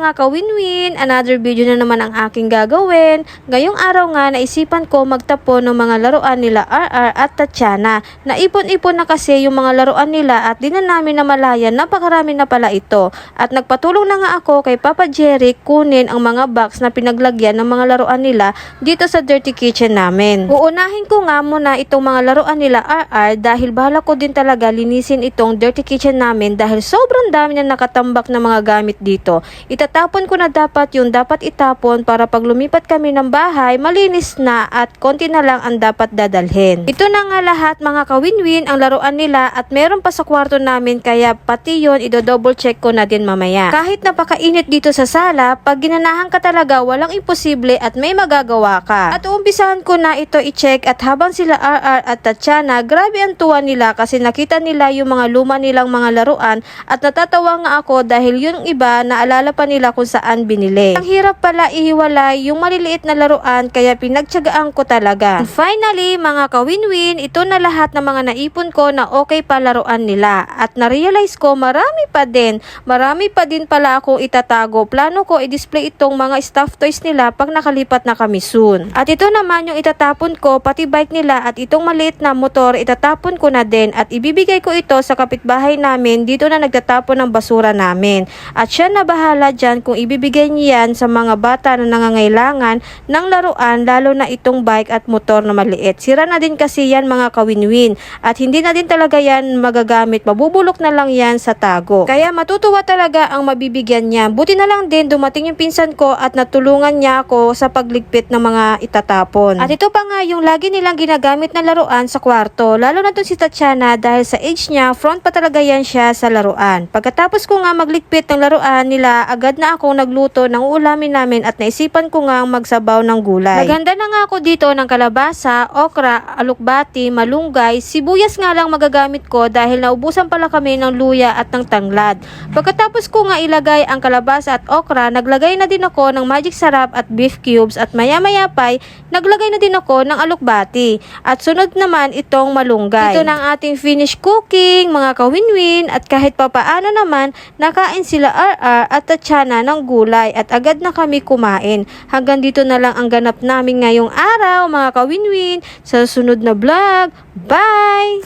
mga kawinwin, another video na naman ang aking gagawin. Ngayong araw nga naisipan ko magtapon ng mga laruan nila RR at Tatiana. Naipon-ipon na kasi yung mga laruan nila at di na namin namalayan, napakarami na pala ito. At nagpatulong na nga ako kay Papa Jerry kunin ang mga box na pinaglagyan ng mga laruan nila dito sa dirty kitchen namin. Uunahin ko nga muna itong mga laruan nila RR dahil bahala ko din talaga linisin itong dirty kitchen namin dahil sobrang dami na nakatambak na mga gamit dito. Itatapon ko na dapat yung dapat itapon para pag lumipat kami ng bahay, malinis na at konti na lang ang dapat dadalhin. Ito na nga lahat mga kawinwin ang laruan nila at meron pa sa kwarto namin kaya pati yun ido-double check ko na din mamaya. Kahit napakainit dito sa sala, pag ginanahan ka talaga walang imposible at may magagawa ka. At uumpisahan ko na ito i-check at habang sila RR at Tatiana, grabe ang tuwa nila kasi nakita nila yung mga luma nilang mga laruan at natatawa nga ako dahil yung iba naalala pa nila kung saan binili. Ang hirap pala ihiwalay yung maliliit na laruan kaya pinagtiyagaan ko talaga. And finally mga kawinwin, ito na lahat ng mga naipon ko na okay pa laruan nila at na-realize ko marami pa din pala akong itatago. Plano ko i-display itong mga stuffed toys nila pag nakalipat na kami soon. At ito naman yung itatapon ko, pati bike nila at itong maliit na motor itatapon ko na din at ibibigay ko ito sa kapitbahay namin dito na nagtatapon ng basura namin. At siya na bahala dyan kung ibibigay niya yan sa mga bata na nangangailangan ng laruan, lalo na itong bike at motor na maliit. Sira na din kasi yan mga kawinwin at hindi na din talaga yan magagamit, mabubulok na lang yan sa tago. Kaya matutuwa talaga ang mabibigyan niya. Buti na lang din dumating yung pinsan ko at natulungan niya ako sa pagligpit ng mga itatapon. At ito pa nga yung lagi nilang ginagamit na laruan sa kwarto, lalo na dun si Tatiana dahil sa age niya, front pa talaga yan siya sa laruan. Pagkatapos ko nga magligpit ng laruan nila, agad na akong nagluto ng ulamin namin at naisipan ko nga magsabaw ng gulay. Naganda na nga ako dito ng kalabasa, okra, alukbati, malunggay, sibuyas nga lang magagamit ko dahil naubusan pala kami ng luya at ng tanglad. Pagkatapos ko nga ilagay ang kalabasa at okra, naglagay na din ako ng magic sarap at beef cubes at maya-maya pa naglagay na din ako ng alukbati. At sunod naman itong malunggay. Ito na ang ating finished cooking mga kawinwin at kahit papaano naman nakain sila RR at Tatiana ng gulay at agad na kami kumain. Hanggang dito na lang ang ganap namin ngayong araw mga kawinwin. Sa sunod na vlog, bye!